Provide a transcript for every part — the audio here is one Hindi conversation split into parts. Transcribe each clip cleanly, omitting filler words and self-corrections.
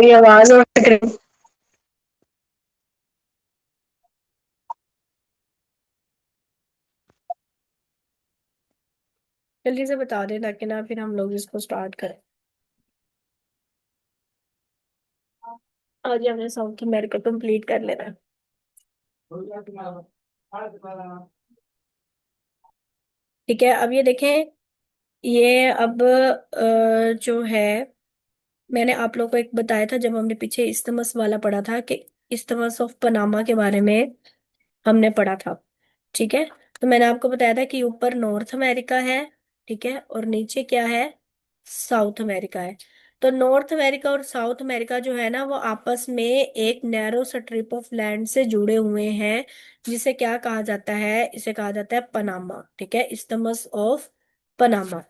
मेरी आवाज और स्क्रीन। जल्दी से बता दे ताकि ना फिर हम लोग इसको स्टार्ट करें। आज हमने साउथ अमेरिका कंप्लीट कर लेना है। ठीक है, अब ये देखें। ये अब जो है, मैंने आप लोग को एक बताया था जब हमने पीछे इस्थमस वाला पढ़ा था कि इस्थमस ऑफ पनामा के बारे में हमने पढ़ा था। ठीक है, तो मैंने आपको बताया था कि ऊपर नॉर्थ अमेरिका है, ठीक है, और नीचे क्या है, साउथ अमेरिका है। तो नॉर्थ अमेरिका और साउथ अमेरिका जो है ना वो आपस में एक नैरो स्ट्रिप ऑफ लैंड से जुड़े हुए हैं, जिसे क्या कहा जाता है, इसे कहा जाता है पनामा। ठीक है, isthmus of Panama,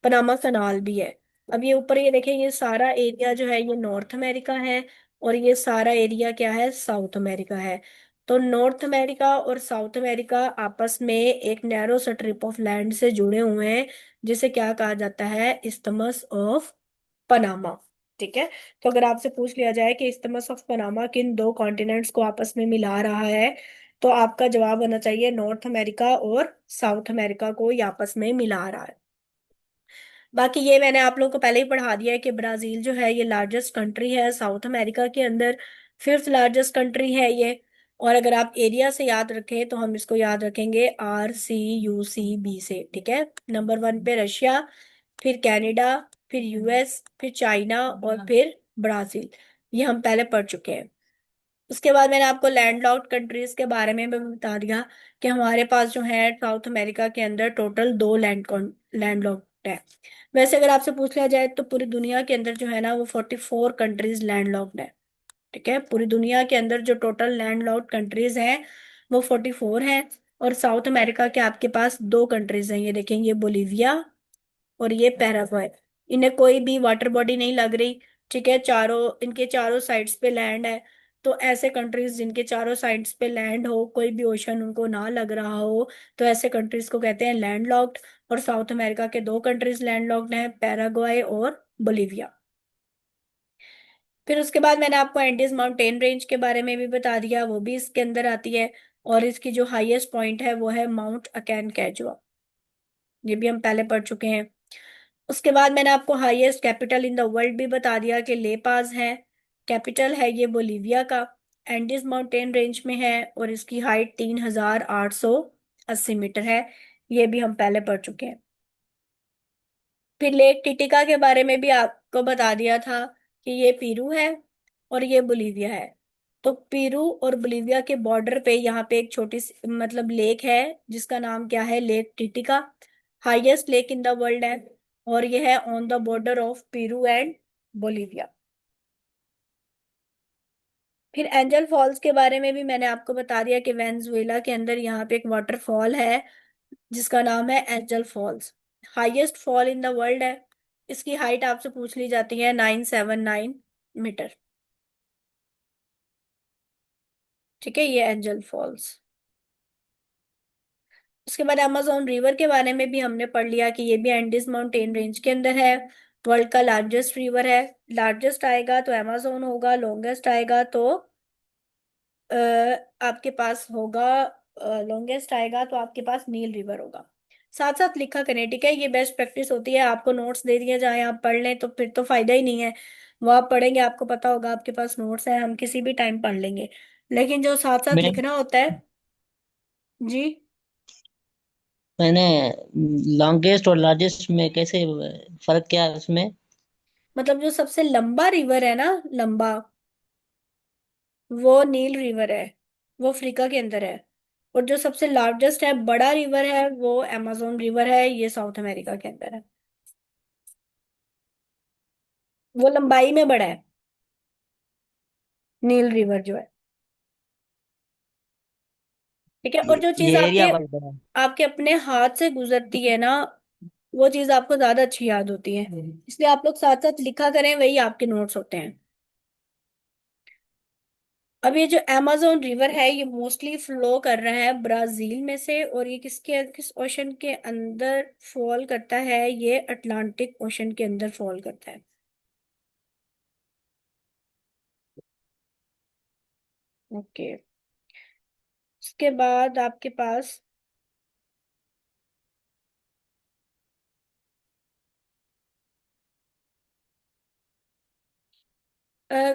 Panama canal भी है। अब ये ऊपर ये देखें, ये सारा एरिया जो है ये नॉर्थ अमेरिका है, और ये सारा एरिया क्या है, साउथ अमेरिका है। तो नॉर्थ अमेरिका और साउथ अमेरिका आपस में एक नैरो स्ट्रिप ऑफ लैंड से जुड़े हुए हैं, जिसे क्या कहा जाता है, इस्थमस ऑफ पनामा। ठीक है, तो अगर आपसे पूछ लिया जाए कि इस्थमस ऑफ पनामा किन दो कॉन्टिनेंट्स को आपस में मिला रहा है, तो आपका जवाब होना चाहिए नॉर्थ अमेरिका और साउथ अमेरिका को ये आपस में मिला रहा है। बाकी ये मैंने आप लोगों को पहले ही पढ़ा दिया है कि ब्राजील जो है ये लार्जेस्ट कंट्री है साउथ अमेरिका के अंदर, फिफ्थ लार्जेस्ट कंट्री है ये। और अगर आप एरिया से याद रखें तो हम इसको याद रखेंगे RCUCB से। ठीक है, नंबर वन पे रशिया, फिर कनाडा, फिर यूएस, फिर चाइना और फिर ब्राजील। ये हम पहले पढ़ चुके हैं। उसके बाद मैंने आपको लैंडलॉक्ड कंट्रीज के बारे में भी बता दिया कि हमारे पास जो है साउथ अमेरिका के अंदर टोटल दो लैंडलॉक्ड है। वैसे अगर आपसे पूछ लिया जाए तो पूरी दुनिया के अंदर जो है ना वो 44 कंट्रीज लैंडलॉक्ड है। ठीक है, पूरी दुनिया के अंदर जो टोटल लैंडलॉक्ड कंट्रीज हैं वो 44 है। और साउथ अमेरिका के आपके पास दो कंट्रीज हैं, ये देखेंगे, बोलीविया और ये पैराग्वे। इन्हें कोई भी वाटर बॉडी नहीं लग रही। ठीक है, चारों इनके चारों साइड्स पे लैंड है। तो ऐसे कंट्रीज जिनके चारों साइड्स पे लैंड हो, कोई भी ओशन उनको ना लग रहा हो, तो ऐसे कंट्रीज को कहते हैं लैंडलॉक्ड। और साउथ अमेरिका के दो कंट्रीज लैंडलॉक्ड हैं, पैराग्वे और बोलीविया। फिर उसके बाद मैंने आपको एंडीज माउंटेन रेंज के बारे में भी बता दिया, वो भी इसके अंदर आती है। और इसकी जो हाईएस्ट पॉइंट है वो है माउंट अकैनकागुआ, ये भी हम पहले पढ़ चुके हैं। उसके बाद मैंने आपको highest capital in the world भी बता दिया कि ले पास है, कैपिटल है ये बोलीविया का, एंडीज माउंटेन रेंज में है, और इसकी हाइट 3880 मीटर है। ये भी हम पहले पढ़ चुके हैं। फिर लेक टिटिका के बारे में भी आपको बता दिया था कि ये पीरू है और ये बोलीविया है। तो पीरू और बोलीविया के बॉर्डर पे यहाँ पे एक छोटी सी मतलब लेक है, जिसका नाम क्या है, lake Titicaca. Highest lake in the world है, और ये है on the border of Peru and Bolivia. फिर एंजल फॉल्स के बारे में भी मैंने आपको बता दिया कि वेनेजुएला के अंदर यहाँ पे एक वाटरफॉल है जिसका नाम है Angel Falls. Highest fall in the world है। इसकी हाइट आपसे पूछ ली जाती है 979 मीटर। ठीक है, ये एंजल फॉल्स। उसके बाद अमेजोन रिवर के बारे में भी हमने पढ़ लिया कि ये भी एंडीज माउंटेन रेंज के अंदर है। वर्ल्ड का लार्जेस्ट रिवर है। लार्जेस्ट आएगा तो अमेजोन होगा, लॉन्गेस्ट आएगा तो अ, आपके पास होगा, लॉन्गेस्ट आएगा तो आपके पास नील रिवर होगा। साथ साथ लिखा करें, ठीक है, ये बेस्ट प्रैक्टिस होती है। आपको नोट्स दे दिए जाए आप पढ़ लें तो फिर तो फायदा ही नहीं है। वो आप पढ़ेंगे, आपको पता होगा आपके पास नोट्स है, हम किसी भी टाइम पढ़ लेंगे, लेकिन जो साथ साथ मैं लिखना होता है। जी, मैंने लॉन्गेस्ट और लार्जेस्ट में कैसे फर्क क्या है उसमें? मतलब जो सबसे लंबा रिवर है ना, लंबा, वो नील रिवर है, वो अफ्रीका के अंदर है। और जो सबसे लार्जेस्ट है, बड़ा रिवर है, वो amazon रिवर है, ये साउथ अमेरिका के अंदर है। वो लंबाई में बड़ा है, नील रिवर जो है। ठीक है, और जो चीज ये आपके एरिया वाइज है। आपके अपने हाथ से गुजरती है ना, वो चीज आपको ज्यादा अच्छी याद होती है। इसलिए आप लोग साथ साथ लिखा करें, वही आपके नोट्स होते हैं। अब ये जो amazon रिवर है ये मोस्टली फ्लो कर रहा है ब्राजील में से, और ये किस ओशन के अंदर फॉल करता है, ये अटलांटिक ओशन के अंदर फॉल करता है। ओके। उसके बाद आपके पास अ,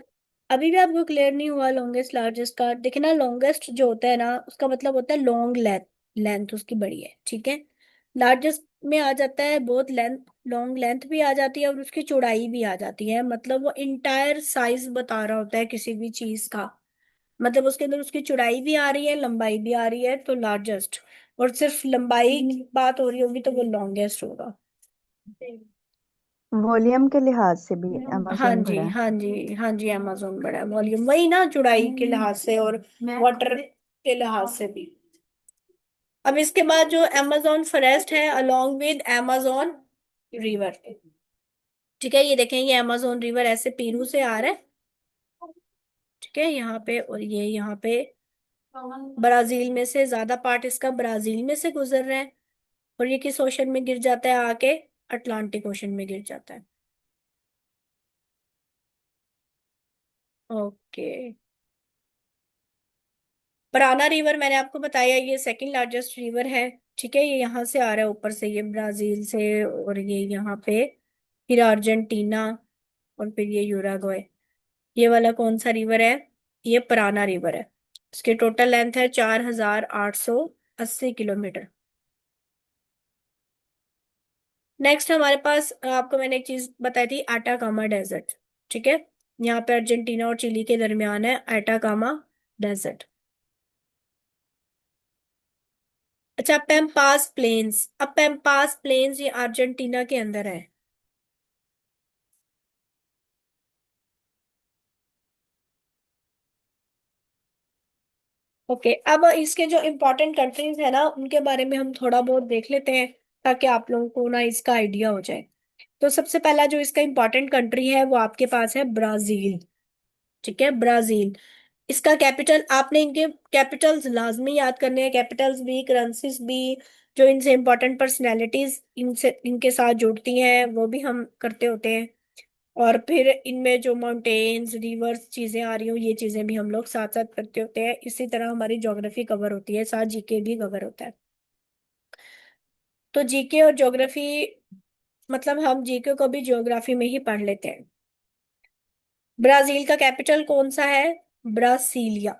अभी भी आपको क्लियर नहीं हुआ लॉन्गेस्ट लार्जेस्ट का? देखिए ना, लॉन्गेस्ट जो होता है ना उसका मतलब होता है लॉन्ग लेंथ, लेंथ उसकी बड़ी है, ठीक है। लार्जेस्ट में आ जाता है बहुत लेंथ, लॉन्ग लेंथ भी आ जाती है और उसकी चौड़ाई भी आ जाती है, मतलब वो इंटायर साइज बता रहा होता है किसी भी चीज का। मतलब उसके अंदर उसकी चौड़ाई भी आ रही है, लंबाई भी आ रही है, तो लार्जेस्ट। और सिर्फ लंबाई की बात हो रही होगी तो वो लॉन्गेस्ट होगा। वॉल्यूम के लिहाज से भी हाँ अमेजोन जी, बड़ा है। हाँ जी, हाँ जी, अमेजोन बड़ा है, वॉल्यूम वही ना, चौड़ाई के लिहाज से और वाटर के लिहाज से भी। अब इसके बाद जो अमेजोन फॉरेस्ट है अलोंग विद अमेजोन रिवर, ठीक है। ये देखें, ये अमेजोन रिवर ऐसे पेरू से आ रहा है, ठीक है, यहाँ पे, और ये यहाँ पे ब्राजील में से ज्यादा पार्ट इसका ब्राजील में से गुजर रहा है। और ये किस ओशन में गिर जाता है आके? अटलांटिक ओशन में गिर जाता है। ओके। पराना रिवर मैंने आपको बताया, ये सेकंड लार्जेस्ट रिवर है, ठीक है। ये यहाँ से आ रहा है ऊपर से, ये ब्राजील से, और ये यहाँ पे फिर अर्जेंटीना, और फिर ये यूराग्वे। ये वाला कौन सा रिवर है? ये पराना रिवर है। इसकी टोटल लेंथ है 4880 किलोमीटर। नेक्स्ट हमारे पास आपको मैंने एक चीज बताई थी, आटाकामा डेजर्ट, ठीक है। यहाँ पे अर्जेंटीना और चिली के दरमियान है आटाकामा डेजर्ट। अच्छा, पेम्पास प्लेन्स, अब पेम्पास प्लेन्स ये अर्जेंटीना के अंदर है। ओके, अब इसके जो इम्पोर्टेंट कंट्रीज है ना उनके बारे में हम थोड़ा बहुत देख लेते हैं, ताकि आप लोगों को ना इसका आइडिया हो जाए। तो सबसे पहला जो इसका इम्पोर्टेंट कंट्री है वो आपके पास है ब्राजील, ठीक है, ब्राजील। इसका कैपिटल, आपने इनके कैपिटल्स लाजमी याद करने हैं, कैपिटल्स भी, करेंसीज भी, जो इनसे इंपॉर्टेंट पर्सनैलिटीज इनसे इनके साथ जुड़ती हैं वो भी हम करते होते हैं। और फिर इनमें जो माउंटेन्स, रिवर्स चीजें आ रही हो, ये चीजें भी हम लोग साथ साथ करते होते हैं। इसी तरह हमारी ज्योग्राफी कवर होती है, साथ जीके भी कवर होता है। तो जीके और ज्योग्राफी, मतलब हम जीके को भी ज्योग्राफी में ही पढ़ लेते हैं। ब्राजील का कैपिटल कौन सा है? ब्रासीलिया।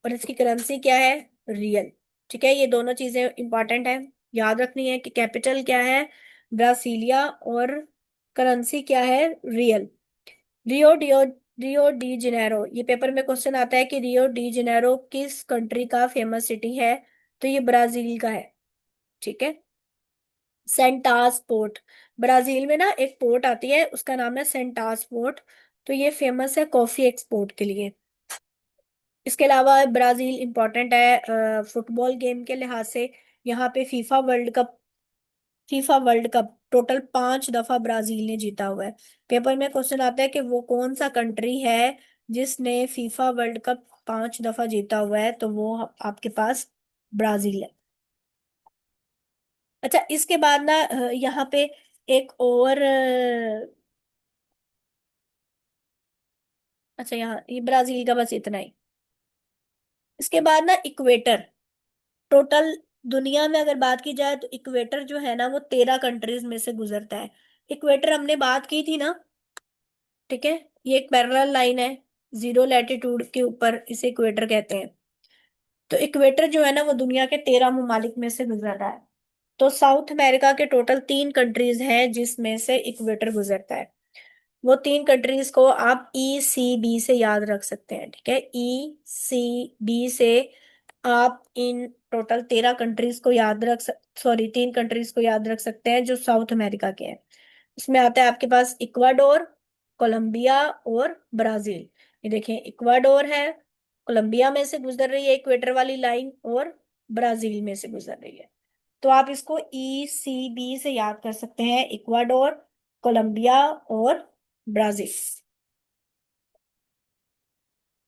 और इसकी करेंसी क्या है? रियल। ठीक है, ये दोनों चीजें इंपॉर्टेंट है, याद रखनी है कि कैपिटल क्या है? ब्रासीलिया, और करेंसी क्या है? रियल। रियो डियो रियो डी जेनेरो, ये पेपर में क्वेश्चन आता है कि रियो डी जेनेरो किस कंट्री का फेमस सिटी है? तो ये ब्राजील का है, ठीक है। सेंटास पोर्ट, ब्राजील में ना एक पोर्ट आती है उसका नाम है सेंटास पोर्ट, तो ये फेमस है कॉफी एक्सपोर्ट के लिए। इसके अलावा ब्राजील इंपॉर्टेंट है फुटबॉल गेम के लिहाज से। यहाँ पे फीफा वर्ल्ड कप टोटल 5 दफा ब्राजील ने जीता हुआ है। पेपर में क्वेश्चन आता है कि वो कौन सा कंट्री है जिसने फीफा वर्ल्ड कप 5 दफा जीता हुआ है, तो वो आपके पास ब्राजील है। अच्छा, इसके बाद ना यहाँ पे एक और अच्छा, यहाँ ये ब्राजील का बस इतना ही। इसके बाद ना इक्वेटर, टोटल दुनिया में अगर बात की जाए तो इक्वेटर जो है ना वो 13 कंट्रीज में से गुजरता है। इक्वेटर हमने बात की थी ना, ठीक है। ये एक पैरेलल लाइन है, जीरो लैटिट्यूड के ऊपर, इसे इक्वेटर कहते हैं। तो इक्वेटर जो है ना वो दुनिया के 13 ममालिक में से गुजर रहा है। तो साउथ अमेरिका के टोटल 3 कंट्रीज हैं जिसमें से इक्वेटर गुजरता है। वो 3 कंट्रीज को आप ECB से याद रख सकते हैं, ठीक है। ECB से आप इन टोटल 13 कंट्रीज को याद रख सक सॉरी 3 कंट्रीज को याद रख सकते हैं जो साउथ अमेरिका के हैं। इसमें आता है आपके पास इक्वाडोर, कोलंबिया और ब्राजील। ये देखें, इक्वाडोर है, कोलंबिया में से गुजर रही है इक्वेटर वाली लाइन, और ब्राजील में से गुजर रही है। तो आप इसको ECB से याद कर सकते हैं, इक्वाडोर, कोलंबिया और ब्राजील।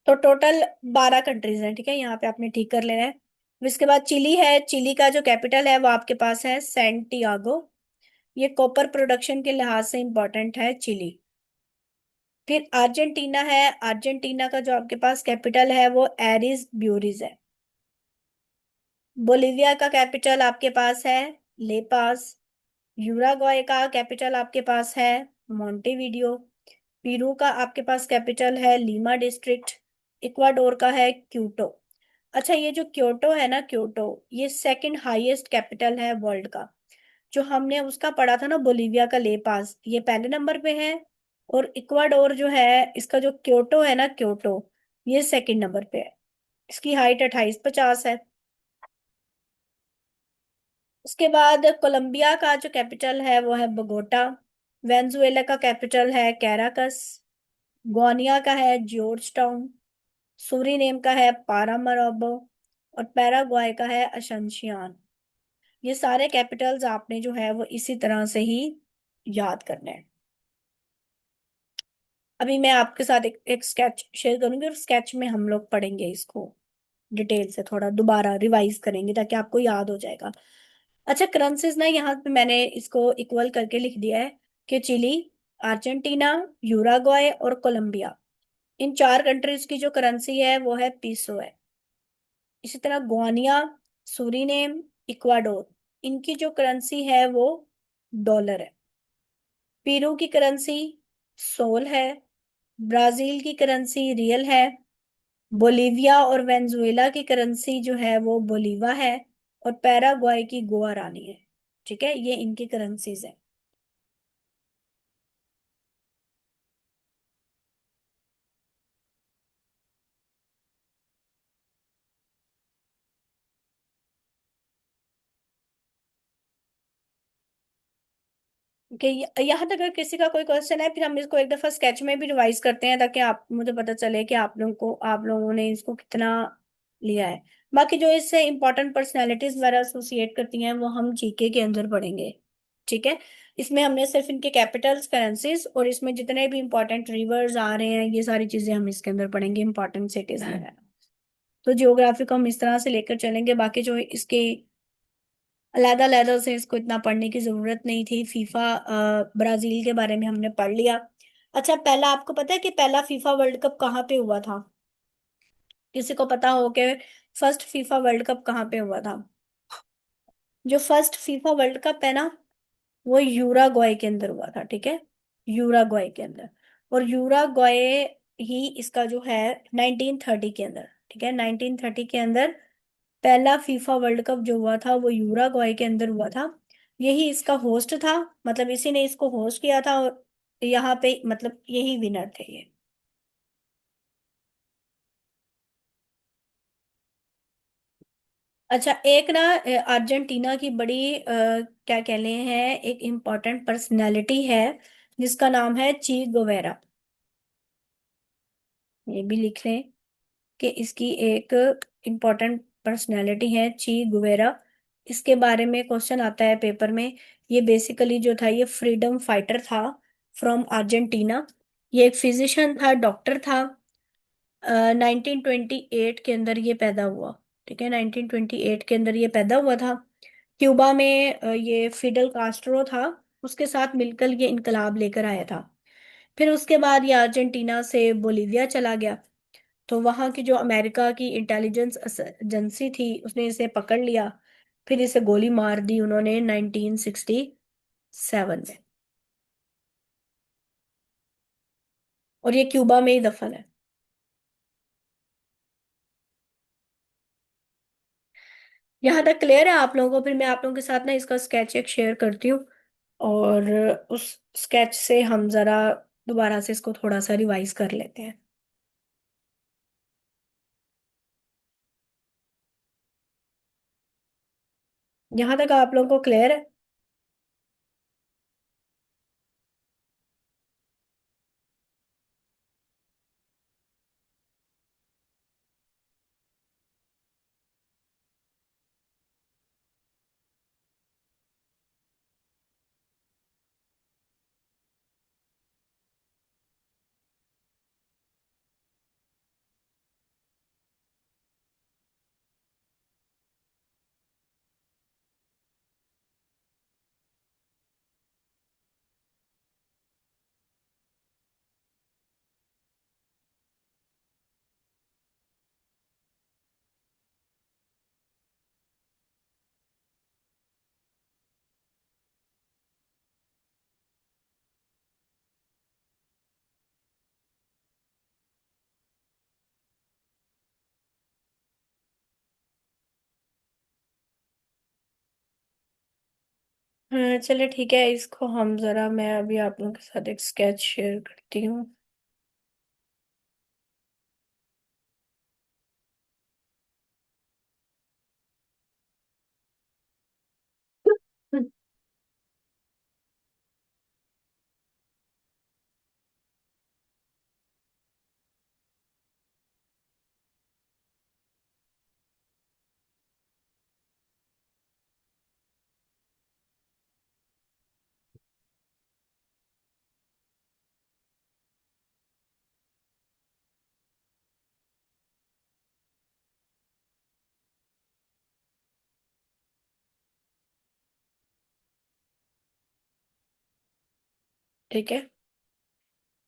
तो टोटल 12 कंट्रीज हैं, ठीक है, यहाँ पे आपने ठीक कर लेना है। फिर इसके बाद चिली है, चिली का जो कैपिटल है वो आपके पास है सैंटियागो। ये कॉपर प्रोडक्शन के लिहाज से इंपॉर्टेंट है चिली। फिर अर्जेंटीना है। अर्जेंटीना का जो आपके पास कैपिटल है वो एरिस ब्यूरिज है। बोलिविया का कैपिटल आपके पास है लेपास। यूराग्वाय का कैपिटल आपके पास है मोंटेविडियो। पेरू का आपके पास कैपिटल है लीमा डिस्ट्रिक्ट। इक्वाडोर का है क्योटो। अच्छा, ये जो क्योटो है ना, क्योटो, ये सेकंड हाईएस्ट कैपिटल है वर्ल्ड का। जो हमने उसका पढ़ा था ना, बोलिविया का ले पास, ये पहले नंबर पे है। और इक्वाडोर जो है, इसका जो क्योटो है ना, क्योटो, ये सेकंड नंबर पे है। इसकी हाइट 2850 है। उसके बाद कोलंबिया का जो कैपिटल है वो है बोगोटा। वेनेजुएला का कैपिटल है कैराकस। गोनिया का है जॉर्ज टाउन। सूरीनेम का है पारामरीबो। और पैराग्वाय का है अशंशियान। ये सारे कैपिटल्स आपने जो है वो इसी तरह से ही याद करने हैं। अभी मैं आपके साथ एक स्केच शेयर करूंगी, और स्केच में हम लोग पढ़ेंगे इसको डिटेल से, थोड़ा दोबारा रिवाइज करेंगे ताकि आपको याद हो जाएगा। अच्छा, करेंसीज ना, यहाँ पे मैंने इसको इक्वल करके लिख दिया है कि चिली, अर्जेंटीना, यूराग्वाय और कोलंबिया, इन चार कंट्रीज की जो करेंसी है वो है पीसो है। इसी तरह गोनिया, सूरीनेम, इक्वाडोर, इनकी जो करेंसी है वो डॉलर है। पेरू की करेंसी सोल है। ब्राजील की करेंसी रियल है। बोलिविया और वेनेजुएला की करेंसी जो है वो बोलीवा है। और पैराग्वाय की गुआरानी है। ठीक है, ये इनकी करेंसीज है। कि यहाँ तक अगर किसी का कोई क्वेश्चन है, फिर हम इसको एक दफा स्केच में भी रिवाइज करते हैं ताकि आप मुझे पता चले कि आप लोगों ने इसको कितना लिया है। बाकी जो इससे इंपॉर्टेंट पर्सनैलिटीज वगैरह एसोसिएट करती हैं वो हम जीके के अंदर पढ़ेंगे। ठीक है। इसमें हमने सिर्फ इनके कैपिटल्स, करेंसीज, और इसमें जितने भी इंपॉर्टेंट रिवर्स आ रहे हैं, ये सारी चीजें हम इसके अंदर पढ़ेंगे, इंपॉर्टेंट सिटीज वगैरह। तो जियोग्राफी को हम इस तरह से लेकर चलेंगे। बाकी जो इसके अलग अलग से इसको इतना पढ़ने की जरूरत नहीं थी। फीफा ब्राजील के बारे में हमने पढ़ लिया। अच्छा, पहला आपको पता है कि पहला फीफा वर्ल्ड कप कहाँ पे हुआ था? किसी को पता हो कि फर्स्ट फीफा वर्ल्ड कप कहाँ पे हुआ था? जो फर्स्ट फीफा वर्ल्ड कप है ना, वो यूराग्वाय के अंदर हुआ था। ठीक है, यूराग्वाय के अंदर। और यूराग्वाय ही इसका जो है 1930 के अंदर, ठीक है, 1930 के अंदर पहला फीफा वर्ल्ड कप जो हुआ था वो यूराग्वाय के अंदर हुआ था। यही इसका होस्ट था, मतलब इसी ने इसको होस्ट किया था। और यहाँ पे मतलब यही विनर थे ये। अच्छा, एक ना अर्जेंटीना की बड़ी क्या कहते हैं, एक इम्पोर्टेंट पर्सनैलिटी है जिसका नाम है ची गोवेरा। ये भी लिख लें कि इसकी एक इम्पोर्टेंट पर्सनैलिटी है ची गुवेरा। इसके बारे में क्वेश्चन आता है पेपर में। ये बेसिकली जो था, ये फ्रीडम फाइटर था फ्रॉम अर्जेंटीना। ये एक फिजिशियन था, डॉक्टर था। 1928 के अंदर ये पैदा हुआ। ठीक है, 1928 के अंदर ये पैदा हुआ था। क्यूबा में ये फिडल कास्ट्रो था, उसके साथ मिलकर ये इनकलाब लेकर आया था। फिर उसके बाद ये अर्जेंटीना से बोलीविया चला गया। तो वहां की जो अमेरिका की इंटेलिजेंस एजेंसी थी, उसने इसे पकड़ लिया। फिर इसे गोली मार दी उन्होंने 1967 में। और ये क्यूबा में ही दफन है। यहाँ तक क्लियर है आप लोगों को? फिर मैं आप लोगों के साथ ना इसका स्केच एक शेयर करती हूँ। और उस स्केच से हम जरा दोबारा से इसको थोड़ा सा रिवाइज कर लेते हैं। यहाँ तक आप लोगों को क्लियर है? हाँ चलिए ठीक है, इसको हम जरा, मैं अभी आप लोगों के साथ एक स्केच शेयर करती हूँ। ठीक है,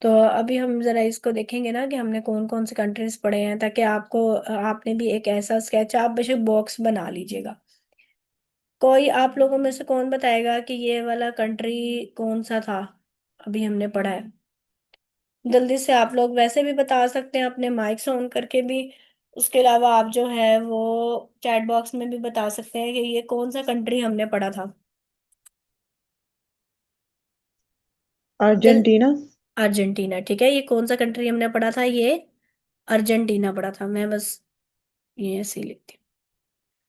तो अभी हम जरा इसको देखेंगे ना कि हमने कौन कौन से कंट्रीज पढ़े हैं, ताकि आपको आपने भी एक ऐसा स्केच, आप बेशक बॉक्स बना लीजिएगा। कोई आप लोगों में से कौन बताएगा कि ये वाला कंट्री कौन सा था, अभी हमने पढ़ा है? जल्दी से, आप लोग वैसे भी बता सकते हैं अपने माइक्स ऑन करके भी। उसके अलावा आप जो है वो चैट बॉक्स में भी बता सकते हैं कि ये कौन सा कंट्री हमने पढ़ा था। जल अर्जेंटीना। अर्जेंटीना, ठीक है, ये कौन सा कंट्री हमने पढ़ा था? ये अर्जेंटीना पढ़ा था। मैं बस ये ऐसे ही लिखती हूँ।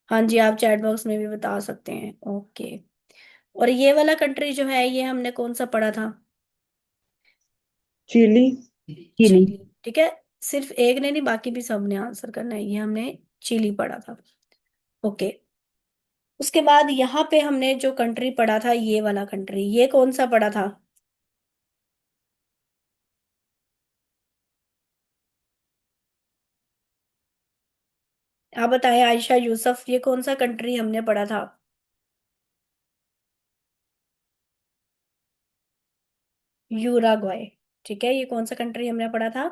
हाँ जी, आप चैट बॉक्स में भी बता सकते हैं। ओके। और ये वाला कंट्री जो है, ये हमने कौन सा पढ़ा था? चिली। चिली, ठीक है। सिर्फ एक ने नहीं, बाकी भी सबने आंसर करना है। ये हमने चिली पढ़ा था। ओके। उसके बाद यहाँ पे हमने जो कंट्री पढ़ा था, ये वाला कंट्री, ये कौन सा पढ़ा था? आप बताएं आयशा, यूसुफ, ये कौन सा कंट्री हमने पढ़ा था? यूराग्वाय, ठीक है, ये कौन सा कंट्री हमने पढ़ा था?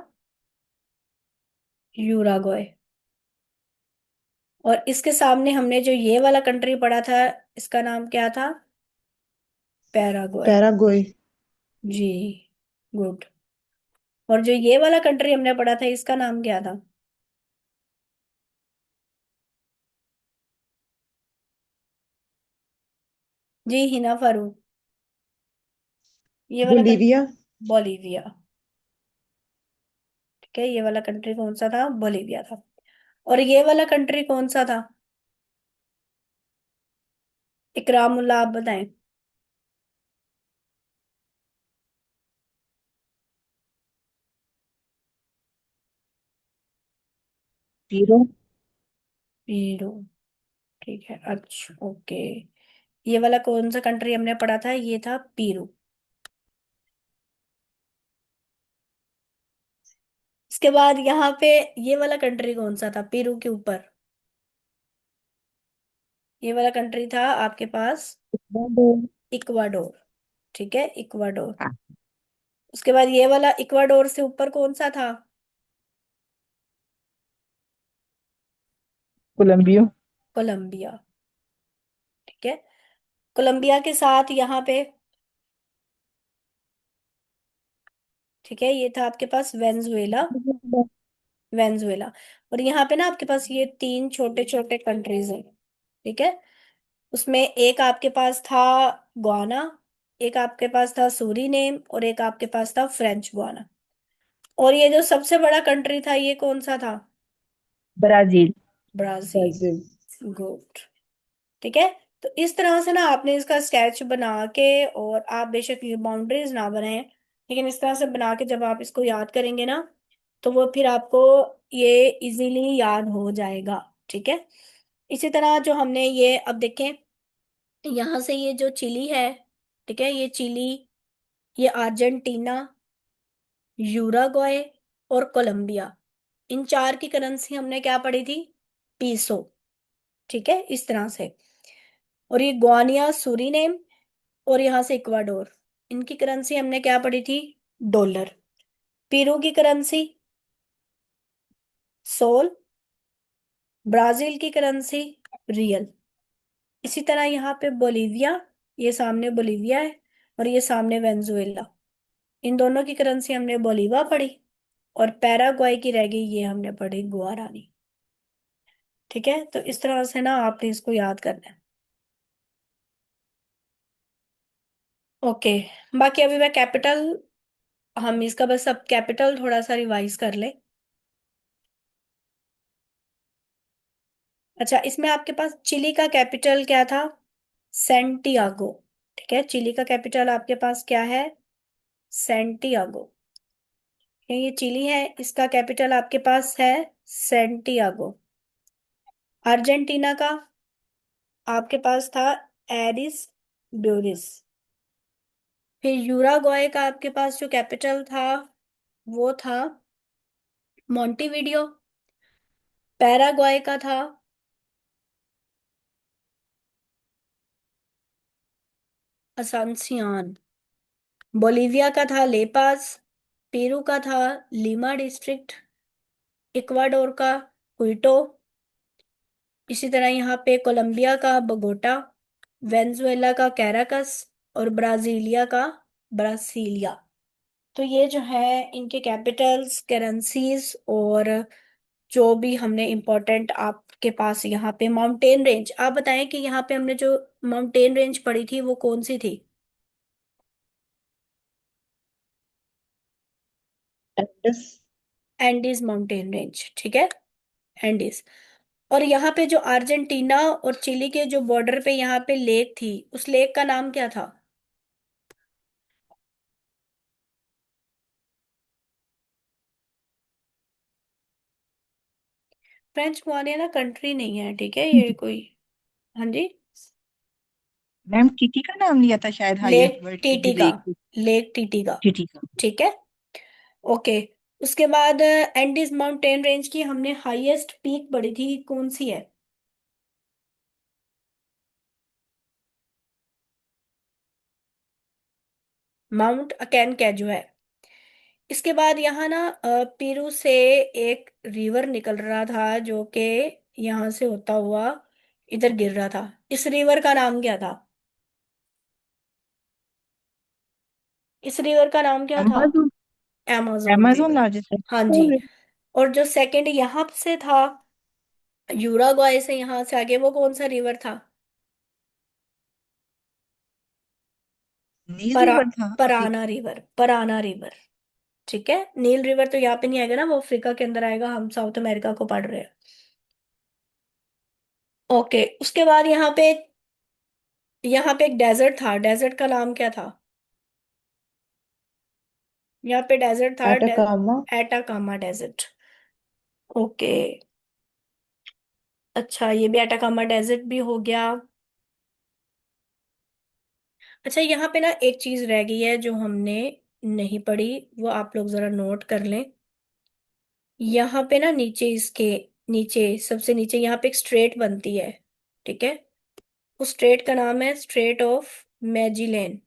यूराग्वाय। और इसके सामने हमने जो ये वाला कंट्री पढ़ा था, इसका नाम क्या था? पैराग्वाय। पैराग्वे। जी, गुड। और जो ये वाला कंट्री हमने पढ़ा था, इसका नाम क्या था? जी हिना फारूक, ये वाला कंट्री? बोलीविया। बोलीविया, ठीक है, ये वाला कंट्री कौन सा था? बोलीविया था। और ये वाला कंट्री कौन सा था? इकरामुल्लाह, आप बताएं। पीरो। पीरू, ठीक है, अच्छा, ओके। ये वाला कौन सा कंट्री हमने पढ़ा था? ये था पीरू। इसके बाद यहाँ पे ये वाला कंट्री कौन सा था पीरू के ऊपर? ये वाला कंट्री था आपके पास इक्वाडोर, ठीक है, इक्वाडोर। उसके बाद ये वाला इक्वाडोर से ऊपर कौन सा था? कोलंबिया। कोलंबिया, ठीक है। कोलंबिया के साथ यहाँ पे, ठीक है, ये था आपके पास वेनेजुएला। वेनेजुएला। और यहाँ पे ना आपके पास ये तीन छोटे छोटे कंट्रीज हैं, ठीक है। उसमें एक आपके पास था गुआना, एक आपके पास था सूरीनेम, और एक आपके पास था फ्रेंच गुआना। और ये जो सबसे बड़ा कंट्री था, ये कौन सा था? ब्राजील। ब्राजील। Brazil, good. ठीक है। तो इस तरह से ना आपने इसका स्केच बना के, और आप बेशक ये बाउंड्रीज ना बनाएं, लेकिन इस तरह से बना के जब आप इसको याद करेंगे ना, तो वो फिर आपको ये इजीली याद हो जाएगा। ठीक है। इसी तरह जो हमने ये अब देखें, यहाँ से ये जो चिली है, ठीक है, ये चिली, ये अर्जेंटीना, यूराग्वाय और कोलंबिया, इन चार की करेंसी हमने क्या पढ़ी थी? पीसो, ठीक है, इस तरह से। और ये गुआनिया, सूरीनेम, और यहाँ से इक्वाडोर, इनकी करेंसी हमने क्या पढ़ी थी? डॉलर। पेरू की करेंसी सोल। ब्राजील की करेंसी रियल। इसी तरह यहाँ पे बोलीविया, ये सामने बोलीविया है, और ये सामने वेनेजुएला, इन दोनों की करेंसी हमने बोलीवा पढ़ी। और पैराग्वाई की रह गई, ये हमने पढ़ी गुआरानी। ठीक है, तो इस तरह से ना आपने इसको याद करना है। ओके, बाकी अभी मैं कैपिटल, हम इसका बस अब कैपिटल थोड़ा सा रिवाइज कर ले। अच्छा, इसमें आपके पास चिली का कैपिटल क्या था? सेंटियागो। ठीक है, चिली का कैपिटल आपके पास क्या है? सेंटियागो। ये चिली है, इसका कैपिटल आपके पास है सेंटियागो। अर्जेंटीना का आपके पास था एरिस ब्यूरिस। फिर यूराग्वाए का आपके पास जो कैपिटल था वो था मोंटेविडियो। पैराग्वाए का था असंसियान। बोलिविया का था लेपास। पेरू का था लीमा डिस्ट्रिक्ट। इक्वाडोर का क्विटो। इसी तरह यहाँ पे कोलंबिया का बगोटा। वेनेजुएला का कैराकस। और ब्राजीलिया का ब्रासीलिया। तो ये जो है इनके कैपिटल्स, करेंसीज, और जो भी हमने इम्पोर्टेंट आपके पास यहाँ पे माउंटेन रेंज, आप बताएं कि यहाँ पे हमने जो माउंटेन रेंज पढ़ी थी वो कौन सी थी? एंडस। एंडीज माउंटेन रेंज, ठीक है, एंडीज। और यहाँ पे जो अर्जेंटीना और चिली के जो बॉर्डर पे यहाँ पे लेक थी, उस लेक का नाम क्या था? फ्रेंच गुआनियाना कंट्री नहीं है, ठीक है, ये कोई। हाँ जी। मैम टीटी का नाम लिया था शायद, लेक हाईएस्ट वर्ल्ड की भी टीटी का। लेक। लेक टीटी का। टीटी का। ठीक है। ओके। उसके बाद एंडीज माउंटेन रेंज की हमने हाईएस्ट पीक पढ़ी थी, कौन सी है? माउंट अकेन कैजू है। इसके बाद यहाँ ना पेरू से एक रिवर निकल रहा था जो कि यहाँ से होता हुआ इधर गिर रहा था। इस रिवर का नाम क्या था? इस रिवर का नाम क्या था? Amazon. amazon Amazon river. Largest हाँ जी। है। और जो सेकंड यहाँ से था, यूराग्वाई से यहाँ से आगे, वो कौन सा रिवर था? नील परा रिवर था Africa. Parana river, Parana river. ठीक है, नील रिवर तो यहाँ पे नहीं आएगा ना, वो अफ्रीका के अंदर आएगा, हम साउथ अमेरिका को पढ़ रहे हैं। ओके, उसके बाद यहाँ पे एक डेजर्ट था, डेजर्ट का नाम क्या था? यहाँ पे डेजर्ट था एटाकामा। Atacama desert. ओके। अच्छा, ये भी एटाकामा डेजर्ट भी हो गया। अच्छा, यहाँ पे ना एक चीज रह गई है जो हमने नहीं पढ़ी, वो आप लोग जरा नोट कर लें। यहाँ पे ना नीचे, इसके नीचे, सबसे नीचे यहाँ पे एक स्ट्रेट बनती है। ठीक है, उस स्ट्रेट का नाम है स्ट्रेट ऑफ मैजिलेन।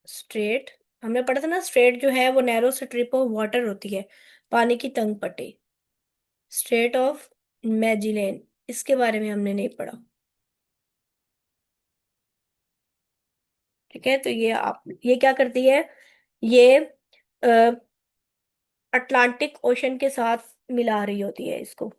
स्ट्रेट, हमने पढ़ा था ना, स्ट्रेट जो है वो नैरो स्ट्रिप ऑफ वाटर होती है, पानी की तंग पट्टी। स्ट्रेट ऑफ मैजिलेन, इसके बारे में हमने नहीं पढ़ा। ठीक है, तो ये क्या करती है? ये अटलांटिक ओशन के साथ मिला रही होती है इसको।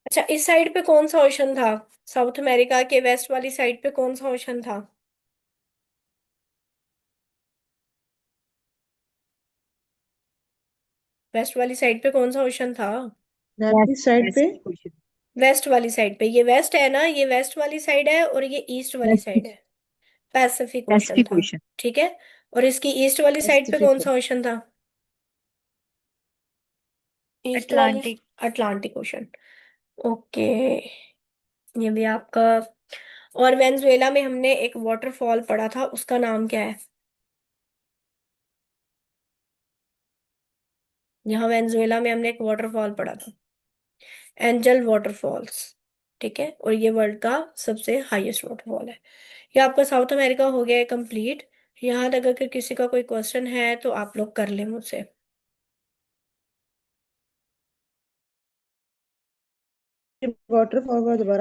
अच्छा, इस साइड पे कौन सा ओशन था? साउथ अमेरिका के वेस्ट वाली साइड पे कौन सा ओशन था? वेस्ट वाली साइड पे कौन सा ओशन था? नॉर्थ ईस्ट साइड पे। वेस्ट वाली साइड पे, ये वेस्ट है ना, ये वेस्ट वाली साइड है, और ये ईस्ट वाली साइड है। पैसिफिक ओशन पैसिफिक था। ओशन। ठीक है। और इसकी ईस्ट वाली साइड पे कौन पैसिफिक। सा ओशन था? ईस्ट वाली, अटलांटिक। Atlantic ocean. ओके, ये भी आपका। और वेनेजुएला में हमने एक वाटरफॉल पढ़ा था, उसका नाम क्या है? यहाँ वेनेजुएला में हमने एक वाटरफॉल पढ़ा था, एंजल वाटरफॉल्स। ठीक है, और ये वर्ल्ड का सबसे हाईएस्ट वाटरफॉल है। ये आपका साउथ अमेरिका हो गया है कंप्लीट। यहाँ तक अगर किसी का कोई क्वेश्चन है तो आप लोग कर लें मुझसे। वाटरफॉल का दोबारा